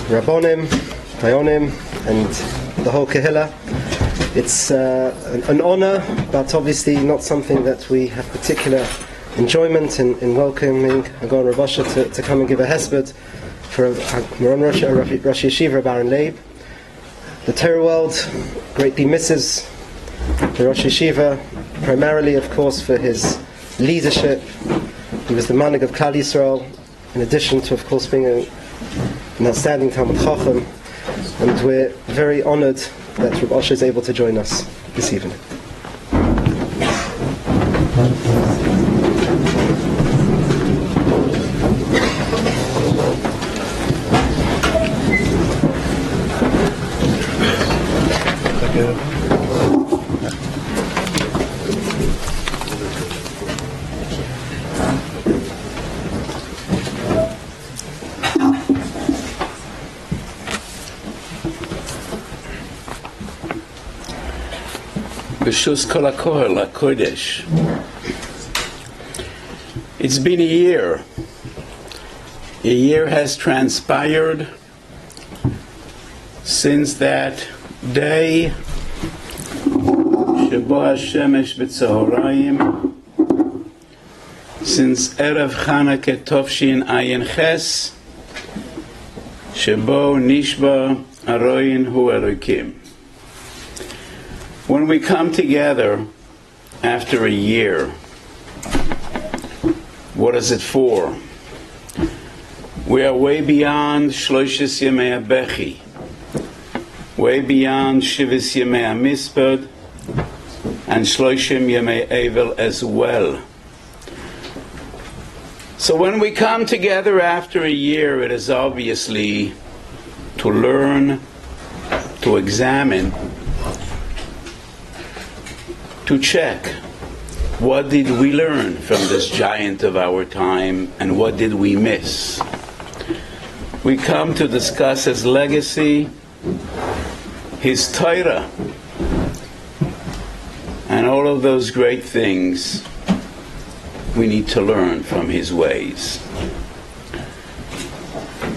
Rabbonim, Tayonim, and the whole Kehillah. It's an honor, but obviously not something that we have particular enjoyment in welcoming Hagon Rav Asher to come and give a hesped for Moran Rosh Yeshiva Baron Leib. The Torah world greatly misses the Rosh Yeshiva, primarily, of course, for his leadership. He was the Manig of Klal Yisrael, in addition to, of course, being an outstanding Talmud Chacham, and we're very honored that Rav Asher is able to join us this evening. It's been a year. A year has transpired since that day Shebo HaShemesh B'Tzohorayim, since Erev Chanukah Tovshin Ayin Ches, Shebo Nishba Aroyin Hu Elokim. When we come together after a year, what is it for? We are way beyond Shloshis Yemei HaBechi, way beyond Shivas Yemei HaMispad, and Shloshim Yemei Evel as well. So when we come together after a year, it is obviously to learn, to examine, to check what did we learn from this giant of our time and what did we miss. We come to discuss his legacy, his Torah, and all of those great things we need to learn from his ways.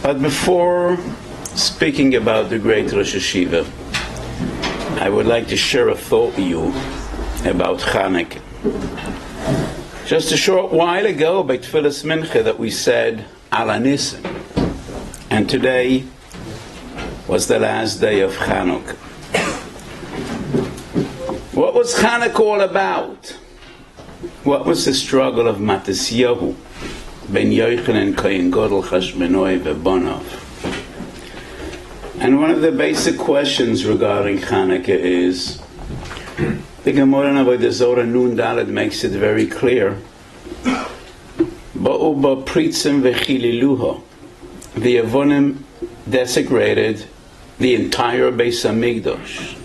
But before speaking about the great Rosh Yeshiva, I would like to share a thought with you about Chanukah. Just a short while ago, by Tfilas Mincha, that we said Al Nisim, and today was the last day of Chanukah. What was Chanukah all about? What was the struggle of Matisyahu, Ben Yochanan, Kohen Gadol, Chashmonai, V'Banav? And one of the basic questions regarding Chanukah is, the Gemara in Avodah Zorah Nun Daled makes it very clear. Ba'u ba'pritzim v'chililuha. The Avonim desecrated the entire Beis Hamikdash.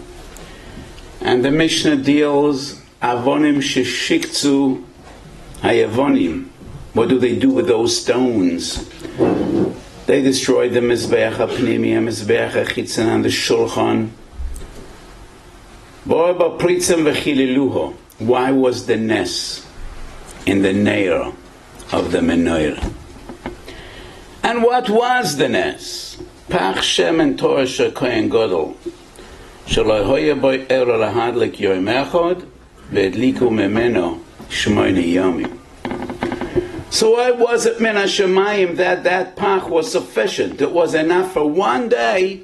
And the Mishnah deals Avonim sheshikzu hayavonim. What do they do with those stones? They destroyed the Mizbeach HaPnimi, Mizbeach HaChitzon, and the Shulchan. Why was the Nes in the Neir of the Menorah? And what was the Nes? Pach Shem and Torah Shel Kohen Gadol Shelo Hoya Boi Ero Lahadlik Yom Echad Ve'edliku Memeno Shmoyne Yomim. So why was it Min HaShemayim that Pach was sufficient? It was enough for one day,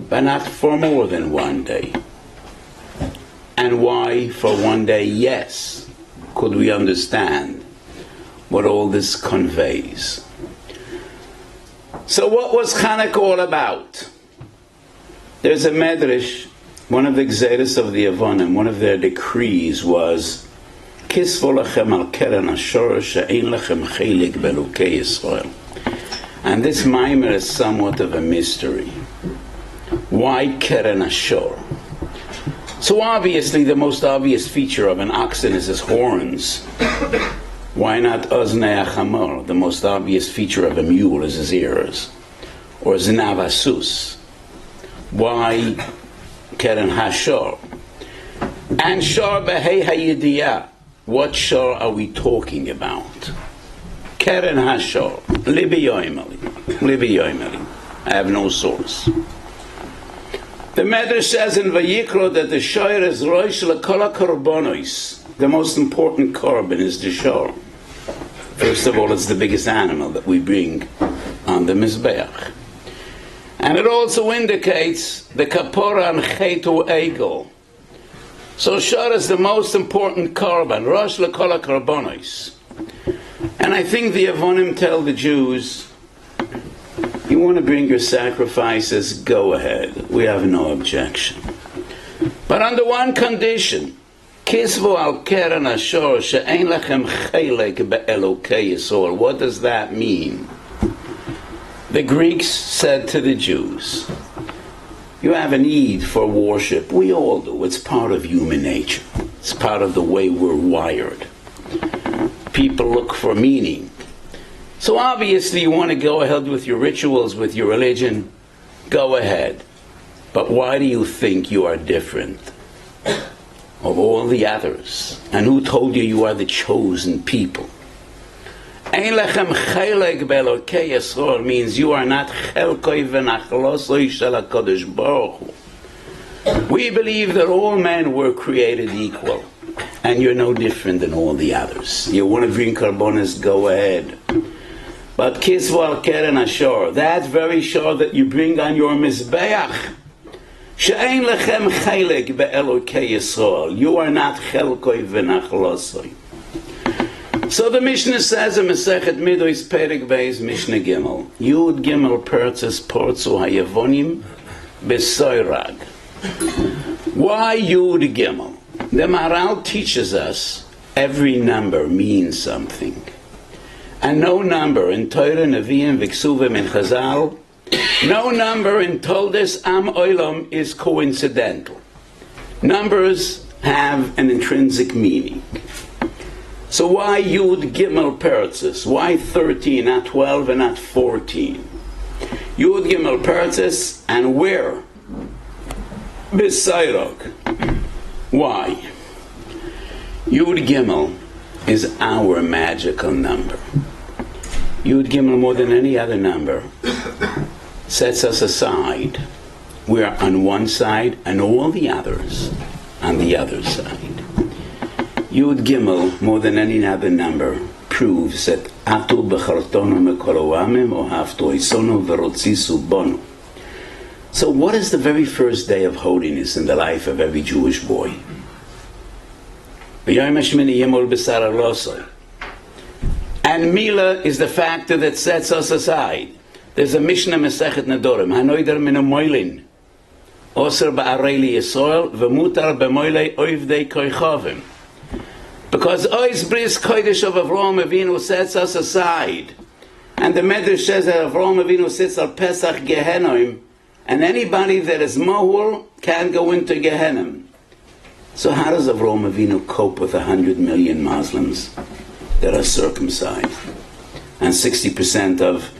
but not for more than one day. And why for one day? Yes, could we understand what all this conveys? So what was Chanukah all about? There's a medrash, one of the Gzeres of the Avonim, one of their decrees was Kisvu lachem al keren hashor she'ein lachem chelik belukei Yisrael. And this mimer is somewhat of a mystery. Why keren hashor? So obviously the most obvious feature of an oxen is his horns. Why not oznei achamor? The most obvious feature of a mule is his ears. Or zinav hasus. Why keren hashor? And shor behei hayidiyah. What shor are we talking about? Keren Hashor, Libi Yoimeli. I have no source. The Medrash says in Vayikra that the shor is roish lekol korbanos. The most important korban is the shor. First of all, it's the biggest animal that we bring on the Mizbeach. And it also indicates the kapora and chetu egel. So shor is the most important korban, rosh lekol korbanos. And I think the Avonim tell the Jews, you want to bring your sacrifices, go ahead. We have no objection. But under one condition, Kisvu al keren ashor she'ein lechem chelek be'elokei Yisrael. What does that mean? The Greeks said to the Jews, you have a need for worship. We all do. It's part of human nature. It's part of the way we're wired. People look for meaning. So obviously you want to go ahead with your rituals, with your religion. Go ahead. But why do you think you are different of all the others? And who told you you are the chosen people? Ein lechem chelek be'elokei Yisrael means you are not chelkoi v'nachlosoi shel HaKadosh Baruch Hu. We believe that all men were created equal. And you're no different than all the others. You want to bring karbonis, go ahead. But kisvu al keren ashor, that very shor that you bring on your mizbeach, she'ein lechem chelek be'elokei Yisrael. You are not chelkoi v'nachlosoi. So the Mishnah says in Masechet Midos Perek Beis Mishnah Gimel, Yud Gimel Pertzes Portzu Hayavonim Besoirag. Why Yud Gimel? The Maharal teaches us every number means something. And no number in Torah, Nevi'im, Viksuvim, and Chazal, no number in Toldes Am Olam is coincidental. Numbers have an intrinsic meaning. So why Yud Gimel Pertzes? Why 13, not 12, and not 14? Yud Gimel Pertzes, and where? Besairog. Why? Yud Gimel is our magical number. Yud Gimel, more than any other number, sets us aside. We're on one side and all the others on the other side. Yud Gimel, more than any other number, proves that Atu b'chartonu mekoloamim ohavtu isonu v'rotzisu bonu. So what is the very first day of holiness in the life of every Jewish boy? And Mila is the factor that sets us aside. There's a Mishnah Masechet Nedorim, Hanoider min moilin, Oser ba'arei Yisrael, v'mutar b'moilei oivdei koichovim. Because Ois Bris Kodesh of Avraham Avinu sets us aside. And the Medrash says that Avraham Avinu sits al Pesach Gehenim, and anybody that is Mohul can go into Gehenim. So how does Avraham Avinu cope with 100 million Muslims that are circumcised? And 60% of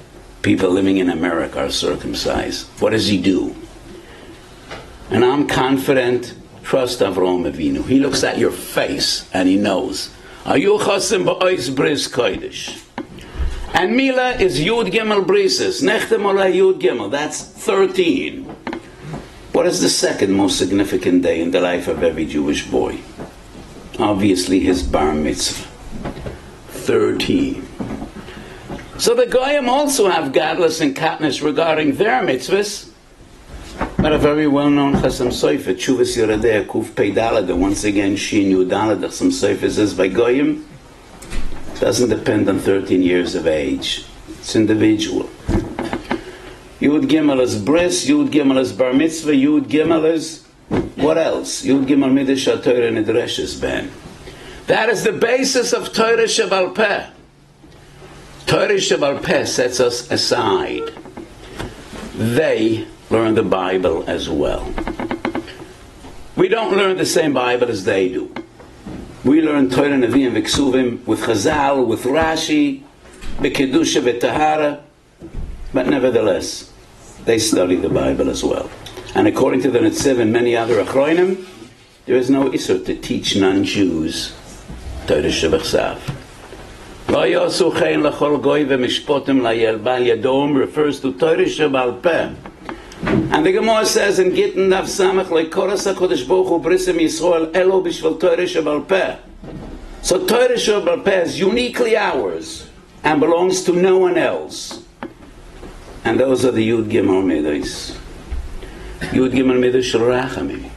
people living in America are circumcised. What does he do? And I'm confident, trust Avraham Avinu. He looks at your face and he knows. Are you chasim ba'ois bris kodesh? And Mila is Yud Gimel Brises. Nechtem oleh Yud Gimel. That's 13. What is the second most significant day in the life of every Jewish boy? Obviously his bar mitzvah. 13. So the Goyim also have gadlus and katniss regarding their mitzvahs. But a very well-known Chasam Sofer, Tshuvas Yeradeh, Kuf Pei Daled, once again, Shin Yudaled, Chasam Sofer says by Goyim, doesn't depend on 13 years of age. It's individual. Yud Gimel is bris, Yud Gimel is bar mitzvah, Yud Gimel is what else? Yud Gimel midrash Torah nidreshes ben. That is the basis of Torah Sheval Peh. Torah Sheval Peh sets us aside. They learn the Bible as well. We don't learn the same Bible as they do. We learn Torah, Nevi'im, Viksuvim with Chazal, with Rashi, B'Kedusha, V'Tahara, but nevertheless, they study the Bible as well. And according to the Netziv and many other Achroinim, there is no Isur to teach non-Jews Torah Shebechsav. Lo yosu chen lechol goy v'mishpotim layel bal yadom refers to Torah shebal peh. And the Gemara says in Gittin Daf Samach lekoras HaKadosh Baruch Hu brisim Yisrael elo b'shvel Torah shebal peh. So Torah shebal peh is uniquely ours and belongs to no one else. And those are the Yud Gimel Midos. Yud Gimel Midos Shel Rachamim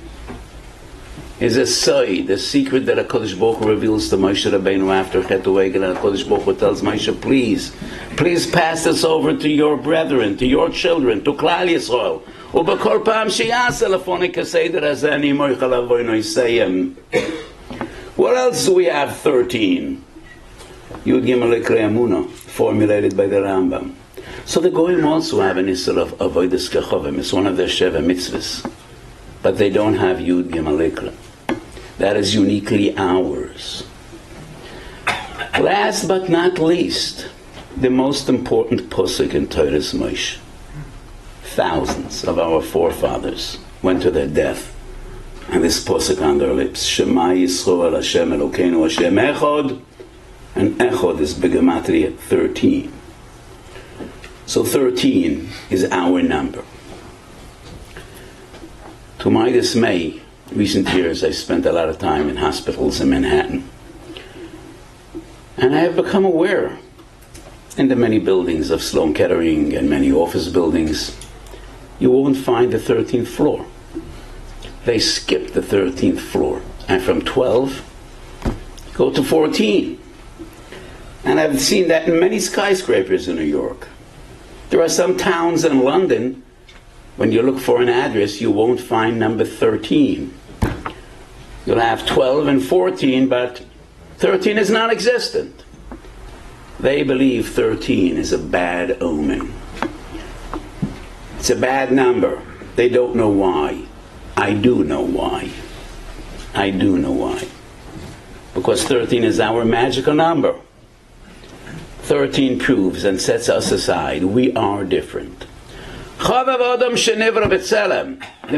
is a side, a secret that HaKadosh Baruch Hu reveals to Moshe Rabbeinu after Chet U'Egel, and HaKadosh Baruch Hu tells Moshe, please pass this over to your brethren, to your children, to Klal Yisrael. Ubekol Pam Sheyasa Lefonik HaSeder Hazeh Ani Moichel Avoinu Yisayim. What else do we have? 13. Yud Gimel Ikrei Emunah, formulated by the Rambam. So the Goyim also have an issur of Avodas Kechovim. It's one of their Sheva mitzvahs. But they don't have Yud Gimel Ikrei. That is uniquely ours. Last but not least, the most important pasuk in Torah's Moshe. Thousands of our forefathers went to their death, and this pasuk on their lips: Shema Yisrael Hashem Elokeinu Hashem Echad, and Echad is Begematria 13. So 13 is our number. To my dismay, recent years I spent a lot of time in hospitals in Manhattan. And I have become aware, in the many buildings of Sloan Kettering and many office buildings, you won't find the 13th floor. They skip the 13th floor. And from 12, go to 14. And I've seen that in many skyscrapers in New York. There are some towns in London, when you look for an address, you won't find number 13. You'll have 12 and 14, but 13 is non-existent. They believe 13 is a bad omen. It's a bad number. They don't know why. I do know why. I do know why. Because 13 is our magical number. 13 proves and sets us aside. We are different. The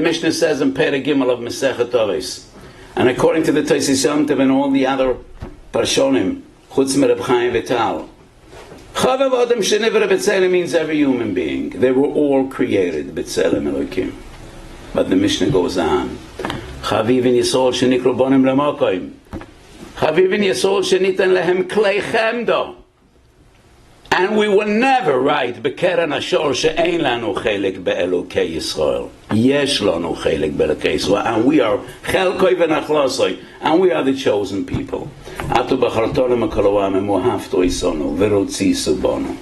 Mishnah says in Perek Gimel of Masechet Avos, and according to the Tosfos Yom Tov and all the other Parshonim, Chutz Mereb Chaim Vital, Chavav Adam Shenivra B'Tselem means every human being. They were all created B'Tselem Elokim. But the Mishnah goes on. Chavivin Yisol Shenikru Bonim L'Mokoim. Chavivin Yisol Shenitan Lehem Klei Chemdo. And we will never write B'Keren Ashor She'ein Lanu Chelik Be'elokei Yisrael. Yesh Lanu Chelik Be'elokei Yisrael. And we are Chelkoi V'Nachlosoi. And we are the chosen people. Atu B'Chartonim HaKoloamim U'Hafto Isonu V'Rotzi Subonu.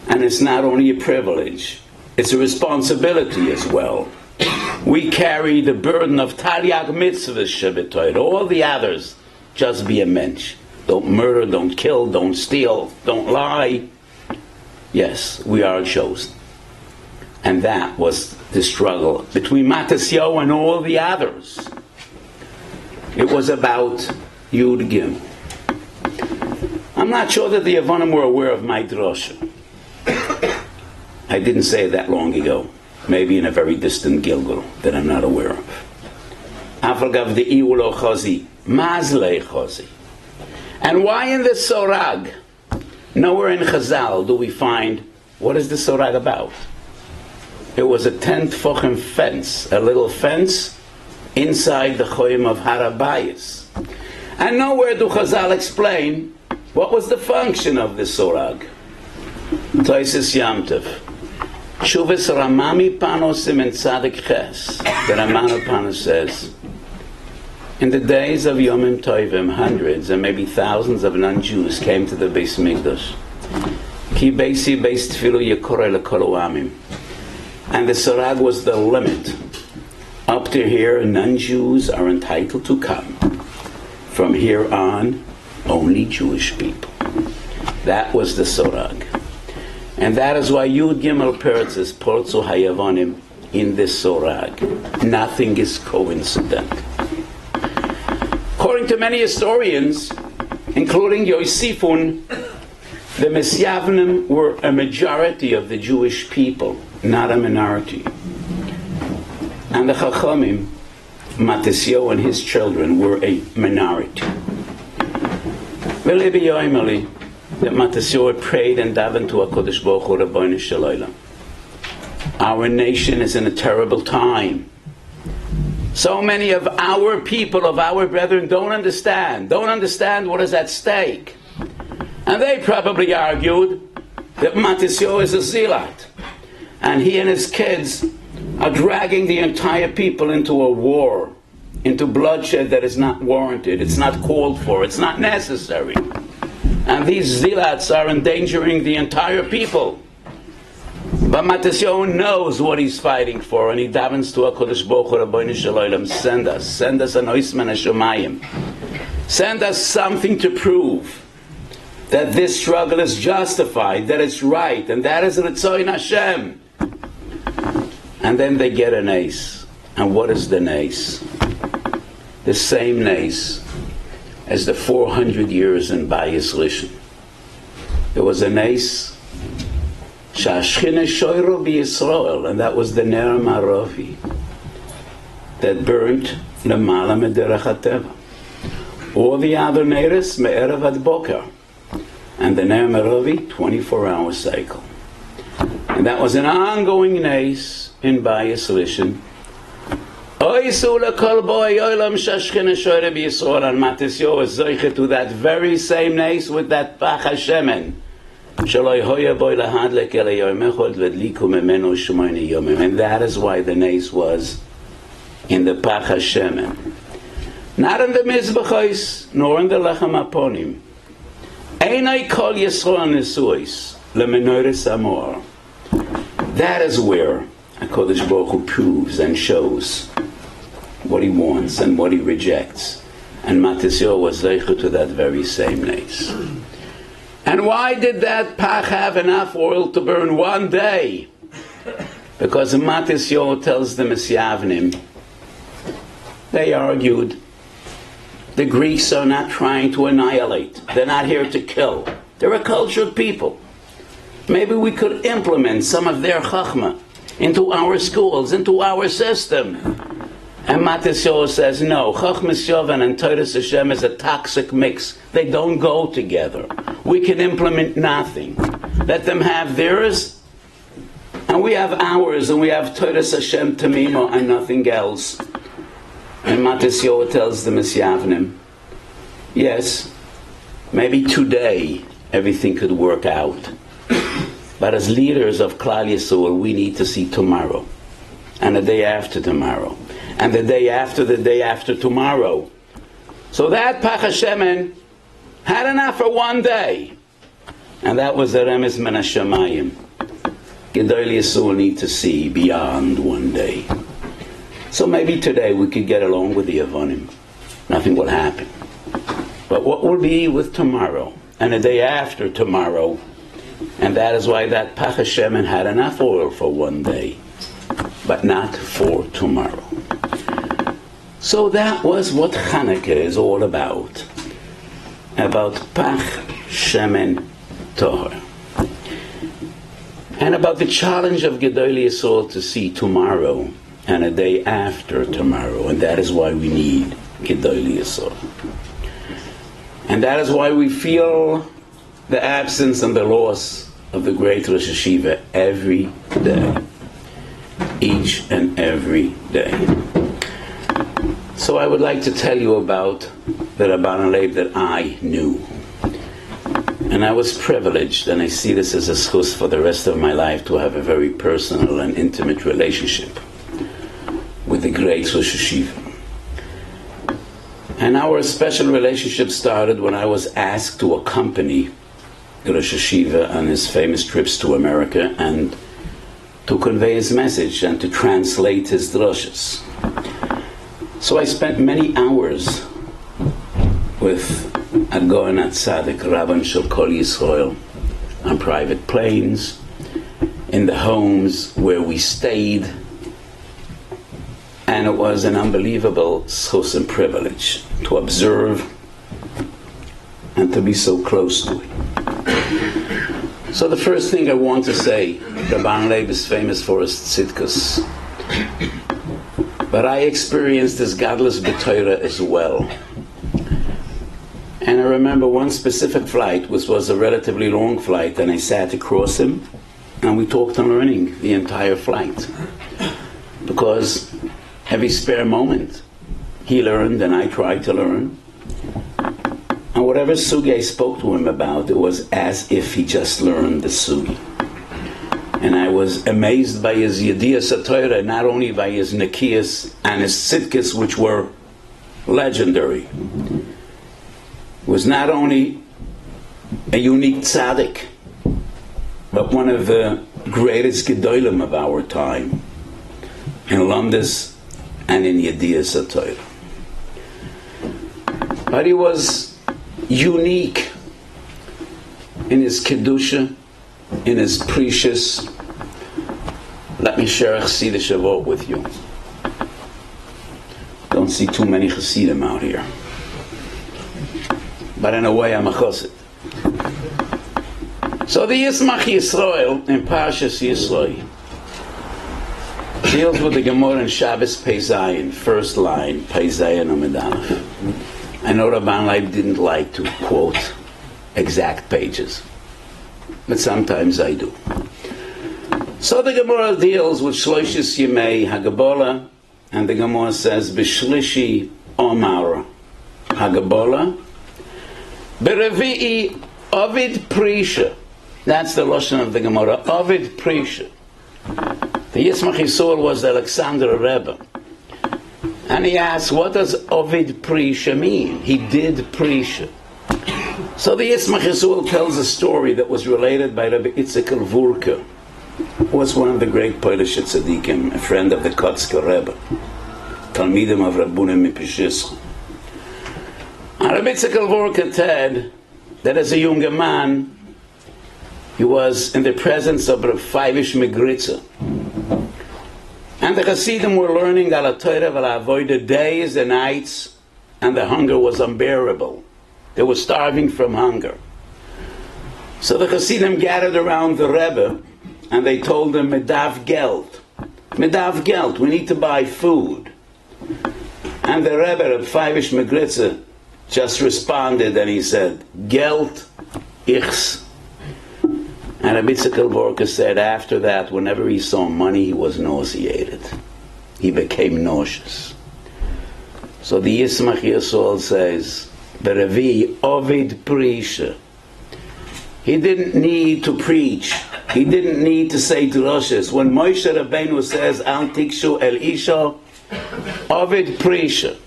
And it's not only a privilege, it's a responsibility as well. We carry the burden of Taryag Mitzvahs Shebetoid. All the others, just be a mensch. Don't murder, don't kill, don't steal, don't lie. Yes, we are chosen. And that was the struggle between Matasyahu and all the others. It was about Yud Gimel. I'm not sure that the Yavanim were aware of my drasha. I didn't say it that long ago. Maybe in a very distant Gilgal that I'm not aware of. Afagav the Iulo Chazi, Mazlei Chazi. And why in the Sorag? Nowhere in Chazal do we find, what is the Sorag about? It was a 10-tfachim fence, a little fence inside the Choyim of Harabayis. And nowhere do Chazal explain what was the function of the Sorag. Tosfos Yom Tov. Shuvas Ramami Panosim in Tzadik Ches. The Ramana Panos says, in the days of Yomim Tovim, hundreds and maybe thousands of non-Jews came to the Beis Mikdash. Ki Beisi Beis Tfilu Yekorei L'Kol Amim. And the Sorag was the limit. Up to here, non-Jews are entitled to come. From here on, only Jewish people. That was the Sorag. And that is why Yud Gimel Peretz is Porzu Hayavanim in this Sorag. Nothing is coincidental. According to many historians, including Yosifun, the Mesyavnim were a majority of the Jewish people, not a minority. And the Chachamim, Matisyahu and his children, were a minority. that Matisyahu prayed and davened to HaKadosh Baruch Hu Rabbeinu Shalom. Our nation is in a terrible time. So many of our people, of our brethren, don't understand what is at stake. And they probably argued that Matisyahu is a zealot, and he and his kids are dragging the entire people into a war, into bloodshed that is not warranted, it's not called for, it's not necessary. And these zealots are endangering the entire people. But Matisyahu knows what he's fighting for, and he davens to HaKadosh Baruch Hu Rabbeinu Shalom, send us an oisman hashamayim. Send us something to prove that this struggle is justified, that it's right, and that is Ritzoin Hashem. And then they get an ace. And what is the nace? The same nace as the 400 years in Bayis Rishon. There was a nace, Shashchine Shoyro B'Yisrael, and that was the Ner Maravi that burnt Lemala Mederach HaTeva. All the other Neres Me'erev Ad Boker, and the Ner Maravi 24-hour cycle. And that was an ongoing nace in Bayis Rishon. Oisu lekol boi olam shashchine shoyre b'Yisrael, and Matisyahu is zoiche to that very same nace with that pach hashemen. Shaloi hoya boi lahadlek ele yom echad v'dliku memenu shmoini yomim. And that is why the nace was in the pach hashemen, not in the mizbachos, nor in the lechem aponim. Einai kol Yisrael nesuos lemenoris amor. That is where HaKadosh Baruch Hu proves and shows what he wants and what he rejects. And Matisyahu was zeicher to that very same nace. And why did that pach have enough oil to burn one day? Because Matisyahu tells the Mesyavnim, they argued, the Greeks are not trying to annihilate. They're not here to kill. They're a cultured people. Maybe we could implement some of their chachma into our schools, into our system. And Matisyahu says, no, Chachmas Yovan and Toras Hashem is a toxic mix. They don't go together. We can implement nothing. Let them have theirs, and we have ours, and we have Toras Hashem Tamimo and nothing else. And Matisyahu tells the Mesyavnim, yes, maybe today everything could work out. But as leaders of Klal Yisrael, we need to see tomorrow, and the day after tomorrow, and the day after tomorrow. So that Pach HaShemen had enough for one day, and that was the Remes Min HaShamayim. Gedol Yisrael need to see beyond one day. So maybe today we could get along with the Avonim. Nothing will happen. But what will be with tomorrow, and the day after tomorrow? And that is why that Pach HaShemen had enough oil for one day, but not for tomorrow. So that was what Chanukah is all about Pach Shemen Tohar, and about the challenge of Gedol Yisrael to see tomorrow and a day after tomorrow. And that is why we need Gedol Yisrael. And that is why we feel the absence and the loss of the great Rosh Hashiva every day, each and every day. So I would like to tell you about the Rabban Leib that I knew. And I was privileged, and I see this as a schus for the rest of my life, to have a very personal and intimate relationship with the great Rosh Hashiva. And our special relationship started when I was asked to accompany Rosh Hashiva on his famous trips to America and to convey his message and to translate his drushes. So I spent many hours with Agon Atzadik, Rabban Shel Kol Yisrael, on private planes, in the homes where we stayed, and it was an unbelievable schus and privilege to observe and to be so close to it. So the first thing I want to say, Rabban Leib is famous for his tzidkus, but I experienced his godless b'Torah as well. And I remember one specific flight, which was a relatively long flight, and I sat across him, and we talked on learning the entire flight. Because every spare moment, he learned and I tried to learn. And whatever sugi I spoke to him about, it was as if he just learned the sugi. And I was amazed by his yediyas HaTorah, not only by his nekiyas and his tzidkis, which were legendary. Was not only a unique tzaddik, but one of the greatest gedolim of our time, in Lamdas and in Yediyas HaTorah. But he was unique in his kedusha, in his precious. Let me share a Chassidus Shavuot with you. Don't see too many Chassidim out here. But in a way I'm a chassid. So the Yismach Yisrael in Parshas Yisrael deals with the Gemara in Shabbos Pei Zayin, first line, Pei Zayin Amud Aleph. I know Rabban Leib didn't like to quote exact pages, but sometimes I do. So the Gemara deals with Shloshis Yemei Hagabola, and the Gemara says, B'shlishi Omar Hagabola, Berevi'i Ovid Prisha. That's the Lashon of the Gemara, Ovid Prisha. The Yismach Yisrael was the Alexander Rebbe. And he asked, what does Ovid Prisha mean? He did Prisha. So the Yismach Yisrael tells a story that was related by Rabbi Itzik Vurka, who was one of the great Polish tzaddikim, a friend of the Kotzker Rebbe, Talmidim of Rabbunim Mipishis. And Rabbi Itzik Vurka said that as a younger man, he was in the presence of Rav Feivish Megritza. And the Hasidim were learning Al Torah Val Avodah days and nights, and the hunger was unbearable. They were starving from hunger. So the Hasidim gathered around the Rebbe, and they told him, Medav Geld, we need to buy food. And the Rebbe, Rav Feivish Megritza, just responded, and he said, Geld ichs. And Rabbi Itzik Vurka said after that, whenever he saw money, he was nauseated. He became nauseous. So the Yismach Yisrael says, Berevi Ovid Prisha. He didn't need to preach. He didn't need to say droshes. When Moshe Rabbeinu says, Al Tikshu El Isha, Ovid Prisha.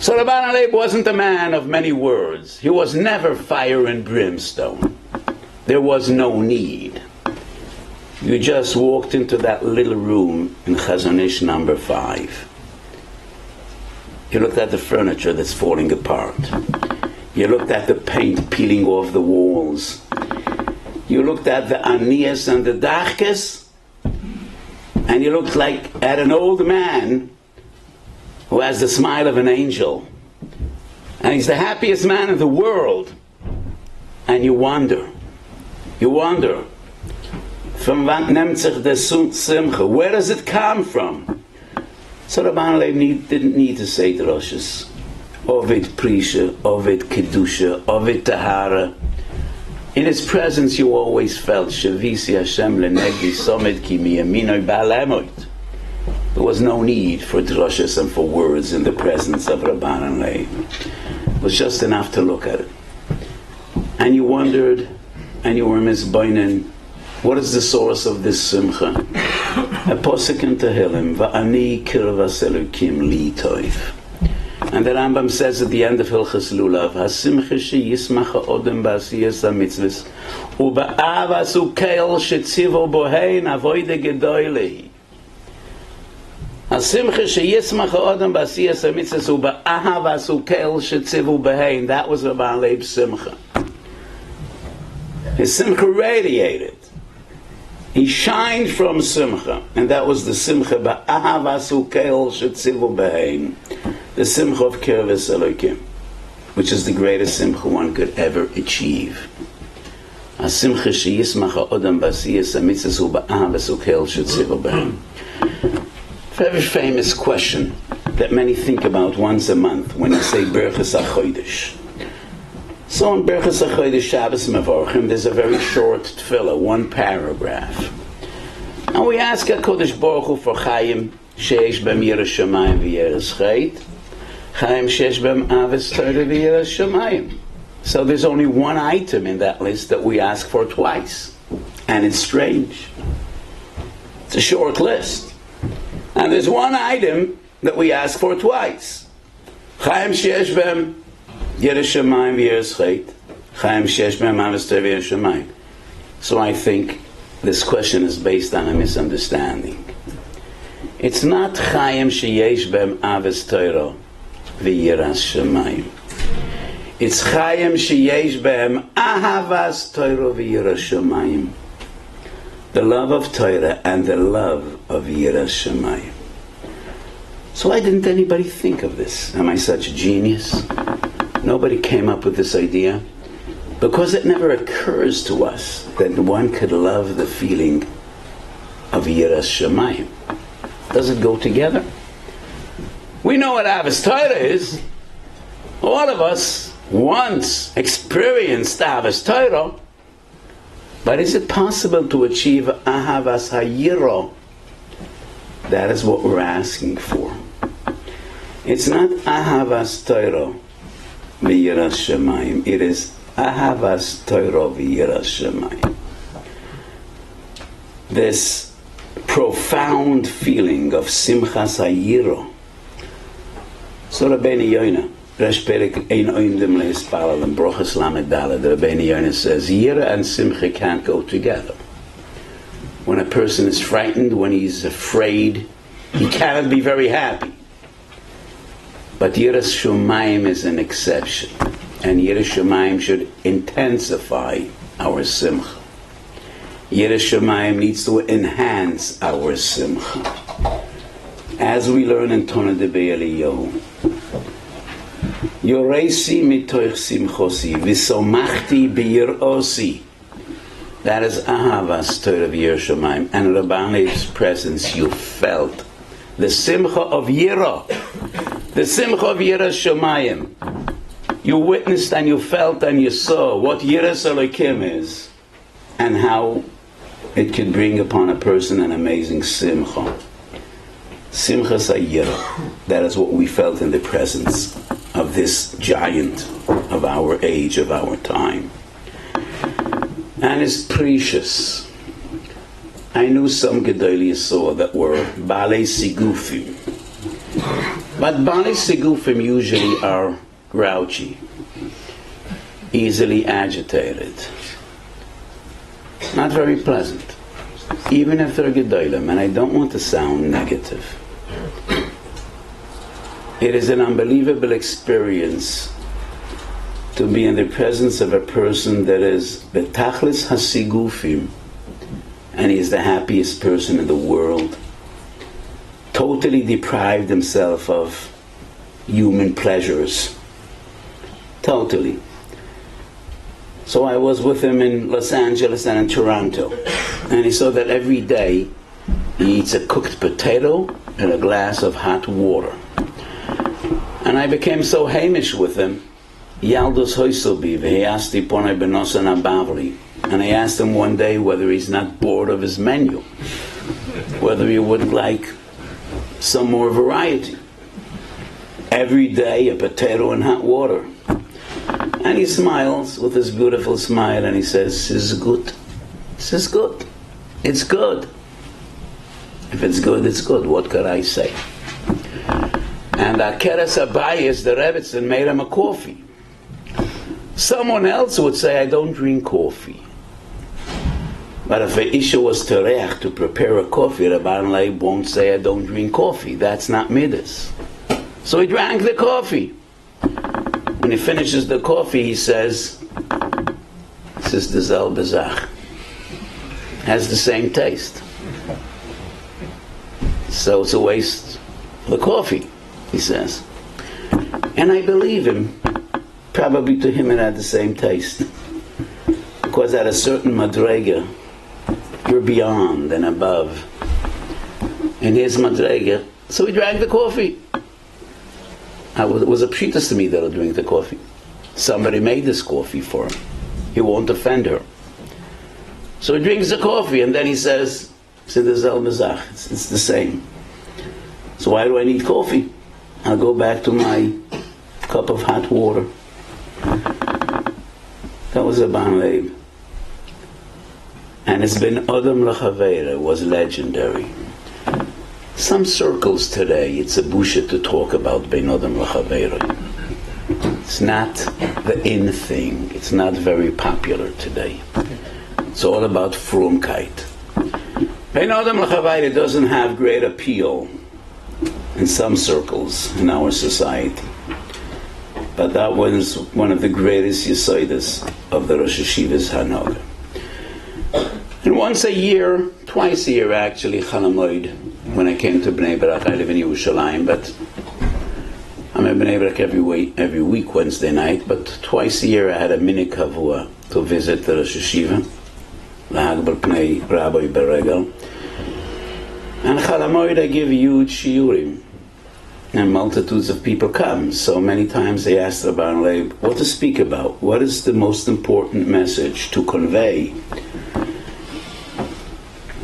So Rabban Leib wasn't a man of many words. He was never fire and brimstone. There was no need. You just walked into that little room in Chazon Ish number 5. You looked at the furniture that's falling apart. You looked at the paint peeling off the walls. You looked at the aniyas and the dachkes, and you looked like at an old man who has the smile of an angel. And he's the happiest man in the world. And you wonder, from wat neemt zich de simcha? Where does it come from? So Rabban Leib didn't need to say droshes. Ovid Prisha, Ovid Kedusha, Ovid Tahara. In his presence you always felt Shavisi Hashem lenegdi somed ki miyaminoi ba'alemoit. There was no need for droshes and for words in the presence of Rabban Leib. It was just enough to look at it. And you wondered, and you were misbeinen, what is the source of this simcha? A posuk in Tehillim, Va'ani kirvas elokim li toiv. And the Rambam says at the end of Hilchas Lulav, Hasimcha sheyismach ha'odem ba'asiyas ha'mitzvos, u'ba'avas u'keil shetzivo bohein avoide gedoylei. Hasimcha sheyismach ha'odem ba'asiyas ha'mitzvos, u'ba'avas u'keil shetzivo bohein. That was Rabban Leib's simcha. His simcha radiated. He shined from simcha, and that was the simcha ba'ahavas u'keil shetzivu b'hein, the simcha of kirvas elokim, which is the greatest simcha one could ever achieve. A simcha sheyismach ha'odam b'asiyas ha'mitzvos u'ba'ahavas u'keil shetzivu b'hein. Very famous question that many think about once a month when you say Berachas HaChodesh. So in Berchus HaChodesh Shabbos Mevorchim, there's a very short tefillah, one paragraph. And we ask HaKadosh Baruch Hu for Chaim Sheish Bem Yiras Shamayim V'Yiras Chet, Chaim Sheish Bem Avos Torah V'Yiras Shamayim. So there's only one item in that list that we ask for twice. And it's strange. It's a short list. And there's one item that we ask for twice. Chaim Sheish Bem Yiras Shamayim V'Yiras Chet, Chaim Sheish Bem Avos Torah V'Yiras Shamayim. So I think this question is based on a misunderstanding. It's not Chaim Sheyesh Bem Avos Torah V'Yiras Shamayim. It's Chaim Sheyesh Bem Ahavas Torah V'Yiras Shamayim. The love of Torah and the love of Yiras Shamayim. So why didn't anybody think of this? Am I such a genius? Nobody came up with this idea. Because it never occurs to us that one could love the feeling of Yiras Shamayim. Does it go together? We know what Avos Torah is. All of us once experienced Avos Torah. But is it possible to achieve Ahavas HaYiro? That is what we're asking for. It's not Ahavas Torah v'Yiras Shamayim. It is Ahavas Torah v'Yiras Shamayim. This profound feeling of Simchas HaYiro. So Rabbeinu Yoina, Resh Perek Ein Oimdim Lehispalal and Brochus Lamed Daled, Rabbeinu Yoina says, Yira and Simcha can't go together. When a person is frightened, when he's afraid, he cannot be very happy. But Yiras Shamayim is an exception. And Yiras Shamayim should intensify our simcha. Yiras Shamayim needs to enhance our simcha. As we learn in Tona de Be'eliyahu, Yoreisi mitoich simchosi v'somachti b'yirosi. That is Ahavas Torah v'Yiras Shamayim. And in Rabban's presence you felt the simcha of Yira, the simcha of Yiras Shamayim. You witnessed and you felt and you saw what Yiras Elokim is and how it can bring upon a person an amazing simcha. Simchas HaYira. That is what we felt in the presence of this giant of our age, of our time. And it's precious. I knew some Gedolei Yisrael that were Balei Sigufim. But Balei Sigufim usually are grouchy, easily agitated, not very pleasant, even if they're Gedolim, and I don't want to sound negative. It is an unbelievable experience to be in the presence of a person that is Betachlis Hasigufim, and he is the happiest person in the world, totally deprived himself of human pleasures. Totally. So I was with him in Los Angeles and in Toronto, and he saw that every day he eats a cooked potato and a glass of hot water. And I became so Hamish with him. Yaldos Hoiselbi, he asked Iponai Benosan Abavli. And I asked him one day whether he's not bored of his menu, whether he would like some more variety. Every day a potato and hot water. And he smiles with his beautiful smile and he says, "This is good. This is good. It's good. If it's good, it's good. What could I say?" And Akeres Abayis, the Rebbetzin, made him a coffee. Someone else would say, "I don't drink coffee." But if an Isha was tereach to prepare a coffee, Rabban Leib won't say, "I don't drink coffee." That's not midas. So he drank the coffee. When he finishes the coffee, he says, "This is the Zel Bezach. Has the same taste. So it's a waste of the coffee," he says. And I believe him. Probably to him it had the same taste. Because at a certain madrega, you're beyond and above. And here's madrega. So he drank the coffee. It was a pshitas to me that I drink the coffee. Somebody made this coffee for him. He won't offend her. So he drinks the coffee and then he says, it's the same. So why do I need coffee? I'll go back to my cup of hot water. That was a Ban Leib. And it's been Adam L'Chaveira was legendary. Some circles today, it's a busha to talk about Ben Adam L'Chaveira. It's not the in thing. It's not very popular today. It's all about frumkeit. Ben Adam L'Chaveira doesn't have great appeal in some circles in our society. But that was one of the greatest Yesodis of the Rosh Yeshiva's Hanaga. And once a year, twice a year actually, Chalamoid, when I came to Bnei Brak, I live in Yerushalayim, but I'm in Bnei Brak every week, Wednesday night, but twice a year I had a mini kavua to visit the Rosh Yeshiva, L'Hagbal Pnei Rabbi Beregel. And Chalamoid I give huge shiurim, and multitudes of people come. So many times they ask the Baron Leib what to speak about, what is the most important message to convey.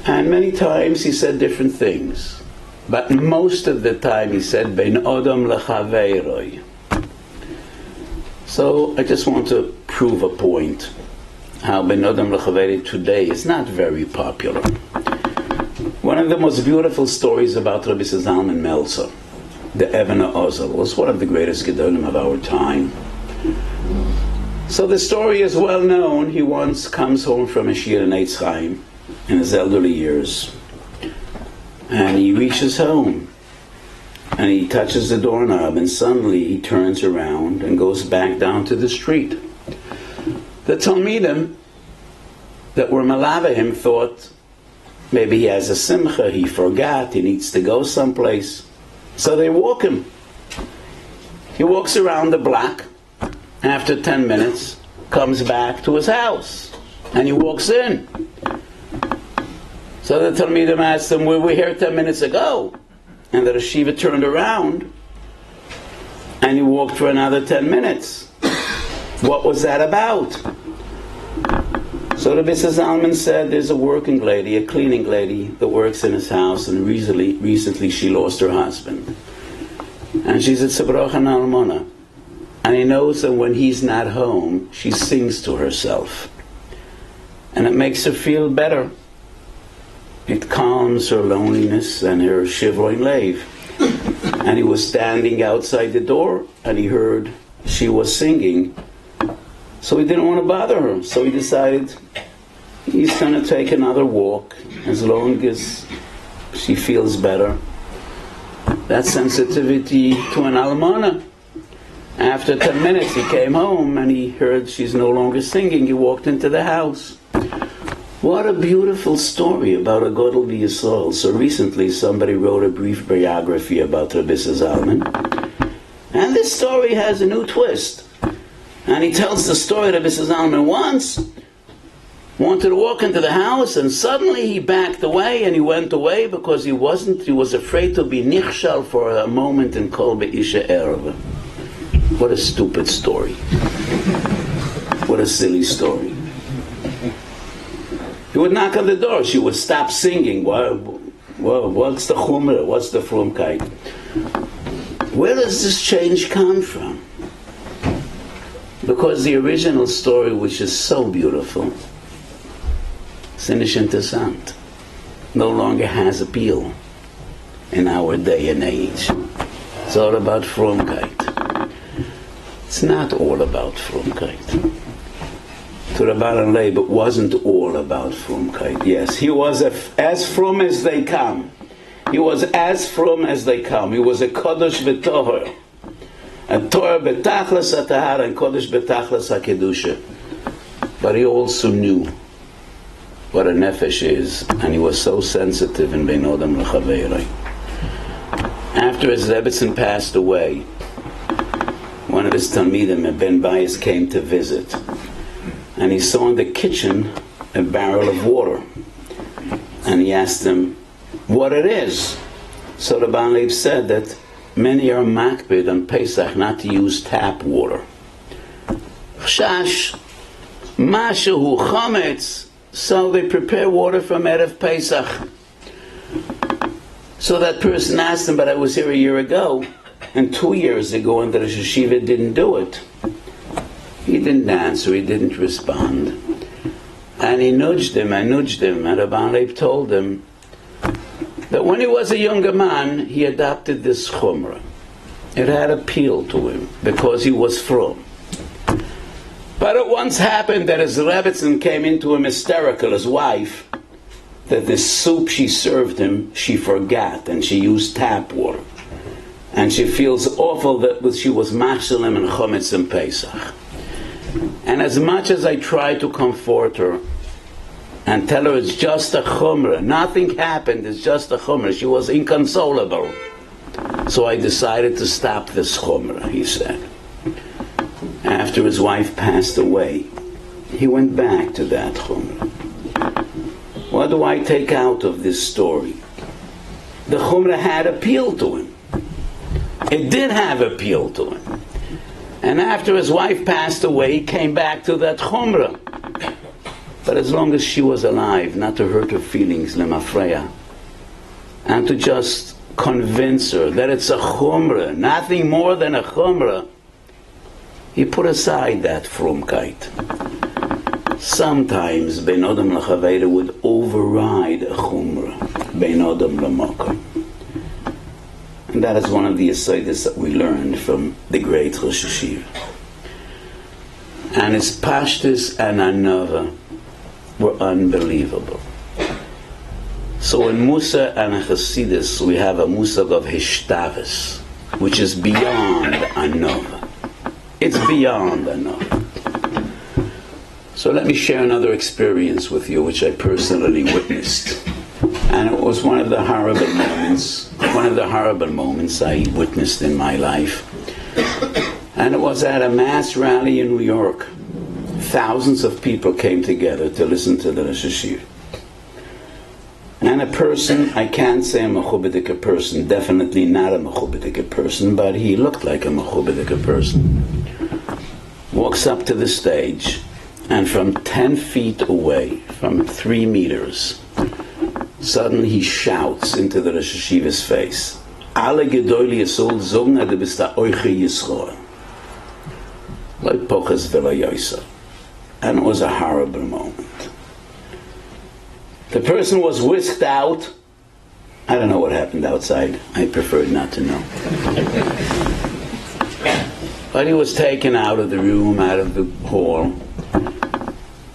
And many times he said different things. But most of the time he said, Ben Adam L'Chaveiroi. So I just want to prove a point. How Ben Adam L'Chaveiroi today is not very popular. One of the most beautiful stories about Rabbi Zalman Meltzer, the Evana Ozel, was one of the greatest Gedolim of our time. So the story is well known. He once comes home from a shir in Eitz Chaim in his elderly years, and he reaches home and he touches the doorknob, and suddenly he turns around and goes back down to the street. The Talmidim that were malava him thought maybe he has a simcha, he forgot, he needs to go someplace. So they walk him. He walks around the block. After 10 minutes, comes back to his house, and he walks in. So the Talmidim asked him, we were here 10 minutes ago. And the Yeshiva turned around, and he walked for another 10 minutes. What was that about? So the Mrs. Zalman said, there's a working lady, a cleaning lady that works in his house, and recently she lost her husband. And she's at Sabrachan Almona. And he knows that when he's not home, she sings to herself. And it makes her feel better. It calms her loneliness and her shivering lave. And he was standing outside the door, and he heard she was singing. So he didn't want to bother her. So he decided he's going to take another walk as long as she feels better. That's sensitivity to an almana. After 10 minutes he came home and he heard she's no longer singing. He walked into the house. What a beautiful story about a Godel B'Yisrael. So recently somebody wrote a brief biography about Rabbi Zalman. And this story has a new twist. And he tells the story that Rabbi Zalman once wanted to walk into the house, and suddenly he backed away, and he went away because he was afraid to be nichshal for a moment in Kol Be'isha Erev. What a stupid story. What a silly story. He would knock on the door, she would stop singing. What's the chumrah? What's the frumkeit? Where does this change come from? Because the original story, which is so beautiful, Sinish Interessant, no longer has appeal in our day and age. It's all about frumkeit. It's not all about frumkeit. To Rabban Leib, it wasn't all about frumkeit. Yes, he was as frum as they come. He was as frum as they come. He was a kodesh v'tohar. A Torah betachlas atahar and kodesh betachlas hakedusha. But he also knew what a nefesh is, and he was so sensitive in Bein Adam L'Chaveiroi. After his Rebbetzin passed away, one of his Talmidim, Ben Wייס, came to visit, and he saw in the kitchen a barrel of water, and he asked him what it is. So the Baal Leib said that many are makbid on Pesach not to use tap water. Chash, mashu chametz, so they prepare water from Erev Pesach. So that person asked him, but I was here a year ago, and 2 years ago, and the Rosh Hashiva didn't do it. He didn't answer, he didn't respond. And he nudged him, and Rabban Leib told him that when he was a younger man, he adopted this chumrah. It had appeal to him, because he was frum. But it once happened that his Rebbetzin came into him hysterical, his wife, that the soup she served him, she forgot, and she used tap water. And she feels awful that she was machshalim and chometz and Pesach. And as much as I tried to comfort her and tell her it's just a chumrah, nothing happened, it's just a chumrah, she was inconsolable. So I decided to stop this chumrah, he said. After his wife passed away, he went back to that chumrah. What do I take out of this story? The chumrah had appeal to him. It did have appeal to him. And after his wife passed away, he came back to that chumrah. But as long as she was alive, not to hurt her feelings, lemafreya, and to just convince her that it's a chumrah, nothing more than a chumrah, he put aside that frumkeit. Sometimes Bein Adam L'Chaveira would override a chumrah, Bein Adam L'Makom. And that is one of the asaidas that we learned from the great Rosh Hashiva. And his pashtus and anova were unbelievable. So in Musa and Chassidus we have a musag of hishtavus, which is beyond anova. It's beyond anova. So let me share another experience with you, which I personally witnessed. And it was one of the horrible moments I witnessed in my life. And it was at a mass rally in New York. Thousands of people came together to listen to the Rosh Hashiva. And a person, I can't say a mechubedika person, definitely not a mechubedika person, but he looked like a mechubedika person, walks up to the stage, and from 10 feet away, from 3 meters, suddenly he shouts into the Rosh Hashiva's face, "Alle Gedolei Yisrael zogen du bist der Oiche Yisrael." Like Poches Vela Yoisa. And it was a horrible moment. The person was whisked out. I don't know what happened outside. I preferred not to know. But he was taken out of the room, out of the hall.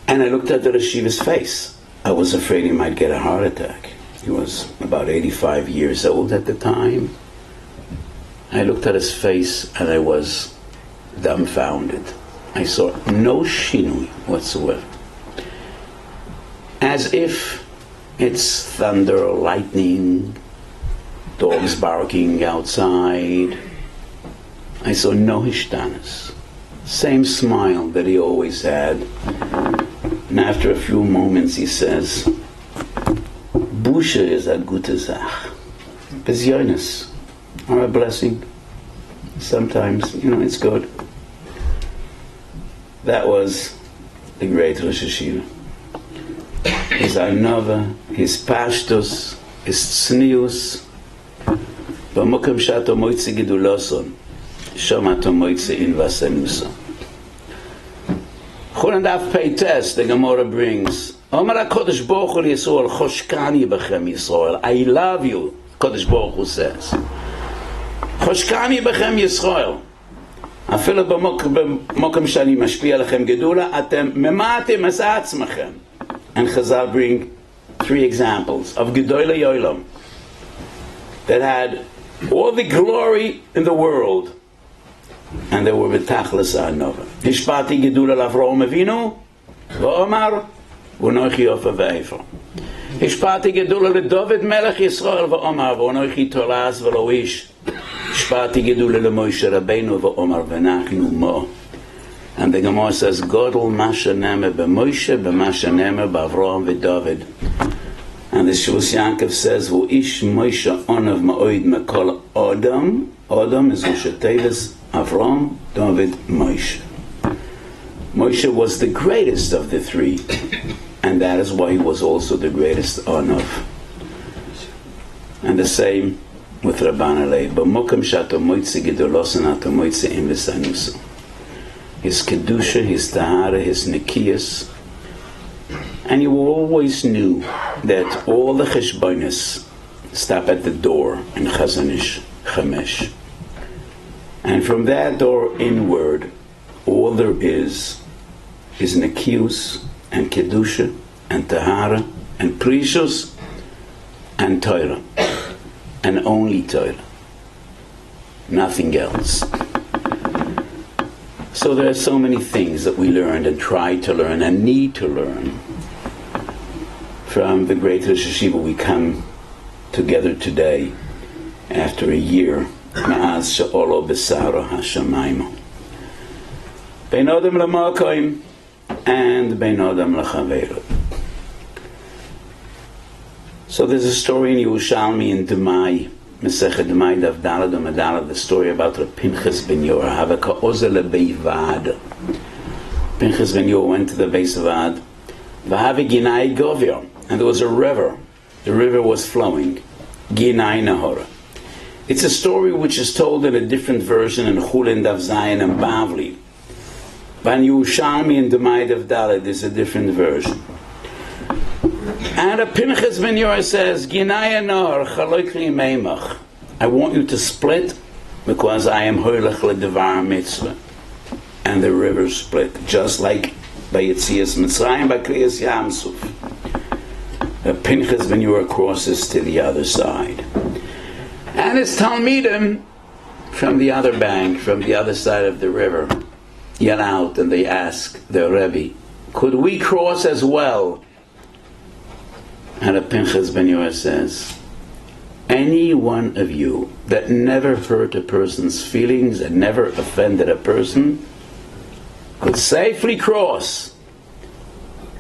And I looked at the Rosh Hashiva's face. I was afraid he might get a heart attack. He was about 85 years old at the time. I looked at his face and I was dumbfounded. I saw no shinui whatsoever. As if it's thunder or lightning, dogs barking outside. I saw no hishtanas. Same smile that he always had. And after a few moments he says, "Busha is a gute Sach. Bezyonis are a blessing. Sometimes, it's good." That was the great Rosh Hashiva. His anova, his pashtus, his tznius. B'mokem shato moitze geduloson, shomato moitze in vasenuson. Chorandaf Peites, the Gemara brings, Omar HaKodesh Baruch Hu Yisrael, Choshkani Bechem Yisrael. I love you, Kodesh Baruch Hu says. Choshkani Bechem Yisrael. אפילו במוקם שאני משפיע לכם גדולה, אתם ממעטים את עצמכם. And Chazal bring 3 examples of Gedolei Olam that had all the glory in the world, and they were betachlis ha'anova. Hishpati gedula l'Avraham Avinu, v'omar v'nochi ofa v'efer. Hishpati gedula l'David melech Yisrael, v'omar v'nochi tolaz v'lo ish. Hishpati gedula l'Moshe Rabbeinu, v'omar v'nachnu mo. And the Gemara says, Godel masha nemer b'Moshe, b'masha nemer b'Avraham v'David. And the Shus Yaakov says, V'ish Moshe onav ma'oid mekol Adam. Adam is Moshe Teves, Avraham, David, Moshe. Moshe was the greatest of the three, and that is why he was also the greatest Anav. And the same with Rabban Alei. B'mokem shato moitze gedolosan ato moitze im v'sanusa. His kedusha, his tahara, his nikiyas, and you always knew that all the cheshbonis stop at the door in Chazanish Chamesh. And from that door inward, all there is Nekiyus and Kedusha and Tahara and Precious and Torah. And only Torah. Nothing else. So there are so many things that we learned and try to learn and need to learn from the great Rosh Hashiva. We come together today after a year. Ma'az she'olo b'saro hashamayim. Bein Adam l'makoim and Bein Adam l'chaveiro. So there's a story in Yerushalmi in Demai, Mesechet Demai Daf Dalad U'Medalad, the story about Reb Pinchas ben Yor. Havaka ozer lebeivad. Pinchas ben Yor went to the base of Ad. V'havi ginai govir, and there was a river. The river was flowing. Ginai Nahora. It's a story which is told in a different version in Chulin Daf Zayin and Bavli. But in Yerushalmi and Demai Daf Dalad there's a different version. And a Pinchas ben Yor says, Ginai Nahor chaloikli meimach. I want you to split because I am hoylech ledevar mitzvah. And the river split, just like by Yetzias Mitzrayim, by Kriyas Yamsuf. The Pinchas ben Yor crosses to the other side. And his Talmidim from the other bank, from the other side of the river, yell out and they ask their Rebbe, could we cross as well? And a Pinchas ben Yor says, any one of you that never hurt a person's feelings and never offended a person could safely cross.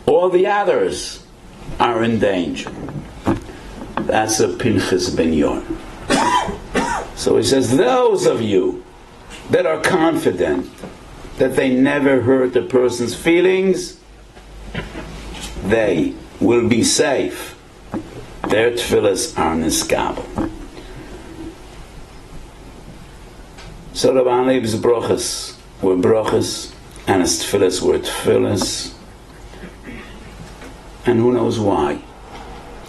All the others are in danger. That's a Pinchas ben Yor. So he says, those of you that are confident that they never hurt a person's feelings, they will be safe. Their tefillas are niskabel. So Rabban Leib's brochas were brochas, and his tefillas were tefillas. And who knows why?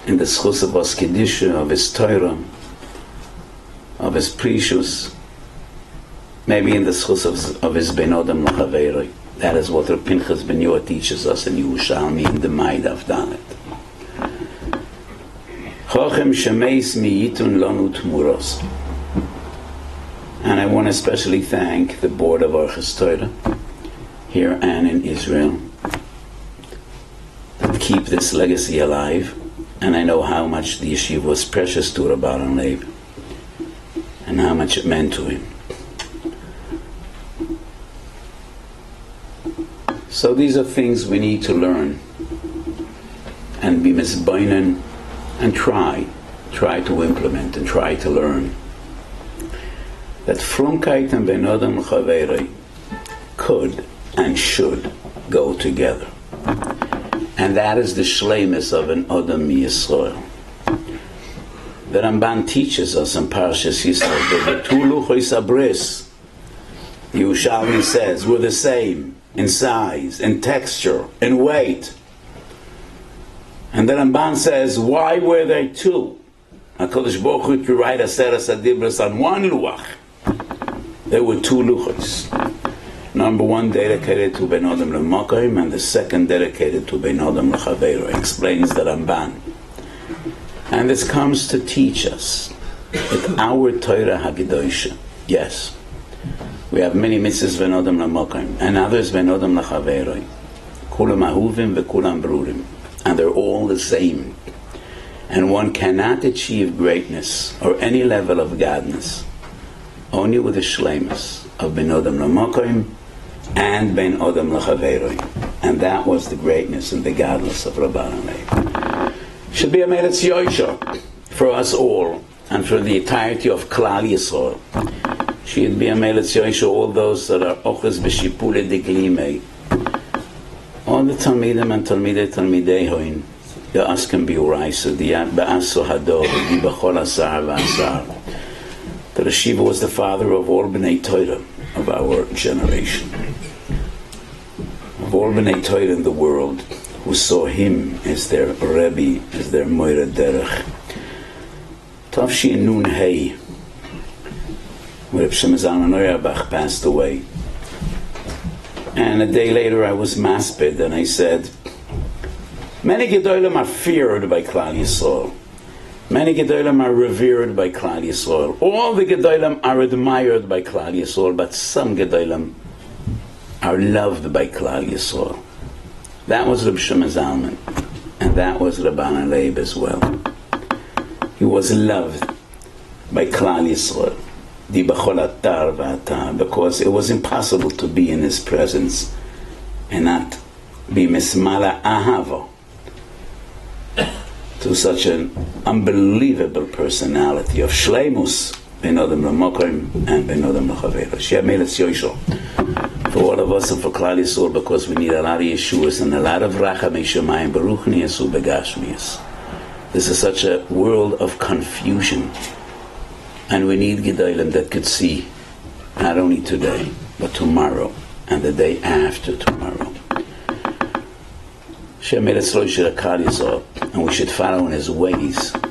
In the schus of his kedusha, of his Torah, of his precious, maybe in the schus of his ben Adam l'chaveiroi. That is what Reb Pinchas ben Yor teaches us in Yerushalmi in the Maid of Dalet. Chochem shemeis miyitun lanu tmuros. And I want to especially thank the board of Orchis Torah here and in Israel that keep this legacy alive. And I know how much the yeshiva was precious to Rabban Leib and how much it meant to him. So these are things we need to learn and be misbeinen and try to implement and try to learn. That frumkeit and ben Adam l'chaveiroi could and should go together. And that is the shleimus of an Adam Yisrael. The Ramban teaches us in Parashas Yisrael that the two luchos abris, the Yerushalmi says, were the same in size, in texture, in weight. And the Ramban says, why were they two? HaKadosh Baruch Hu could write Aseres HaDibros on one luach. There were two luchos. Number one dedicated to Ben Adam l'Makom, and the second dedicated to Ben Adam l'Chaveiro, explains the Ramban. And this comes to teach us that our Torah HaGedosha, yes, we have many mitzvahs Ben Adam l'Makom, and others Ben Adam l'Chaveiro. Kulam ahuvim v'kulam brurim. And they're all the same. And one cannot achieve greatness or any level of godness only with the shleimus of Ben Adam l'Makom and Ben Adam l'Chaveiroi. And that was the greatness and the godless of Rabban Leib. Should be a meretz yoisha for us all and for the entirety of Klal Yisrael. Should be a meretz yoisha all those that are ochas b'shipule deglimei, the Talmidim and Talmidei Hoin, the Askem Biuraisa, the Ba'aso Hador, the Bechol Asar V'Asar. The Reshiva was the father of all B'nai Torah of our generation. Of all B'nai Torah in the world who saw him as their Rebbe, as their Moira Derech. Tavshi Nun Hey, where Reb Shimon Zalman Auerbach passed away. And a day later I was masped and I said, many Gedolim are feared by Klal Yisrael. Many Gedolim are revered by Klal Yisrael. All the Gedolim are admired by Klal Yisrael, but some Gedolim are loved by Klal Yisrael. That was Reb Shimon Zalman, and that was Rabban Leib as well. He was loved by Klal Yisrael, because it was impossible to be in his presence and not be mismala ahava to such an unbelievable personality of shleimus ben adam l'mokim and ben adam l'chaveros. Sheh melech yoshel for all of us and for Klal Yisrael, because we need a lot of Yeshuas and a lot of rachamei shemayim baruch niyasu begashmias. This is such a world of confusion. And we need Gedolim that could see not only today, but tomorrow and the day after tomorrow. And we should follow in his ways. And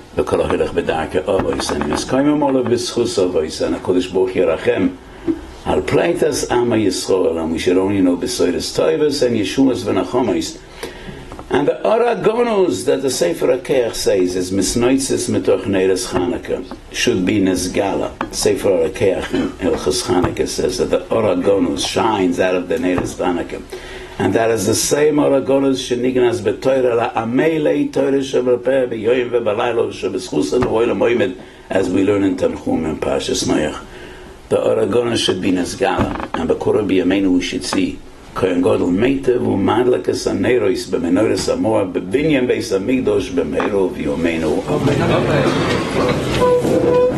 Al Pleitas Ama Yisrael, and we should only know Besoides Toivas and Yeshuas V'Nachomis. And the Aragonos that the Sefer HaKeach says is Misnoitzis Metoch Neiras Chanukah should be Nezgala. Sefer HaKeach in Ilchus Chanukah says that the Aragonos shines out of the Neiras Chanukah. And that is the same Aragonos Shenignas B'Toira La'amelei Toira Shemerpeh B'Yoyim V'Balaylo Shebeschus and V'Oyla Moimed, as we learn in Tanchum and Parshas Noach. The Aragonos should be Nezgala, and B'Korah B'Yameinu we should see Kohen Gadol Meitev u'Madlakas Anerois b'Menoras Amoa b'Binyan Beis Hamikdosh b'Meiro v'Yomeinu. Amen.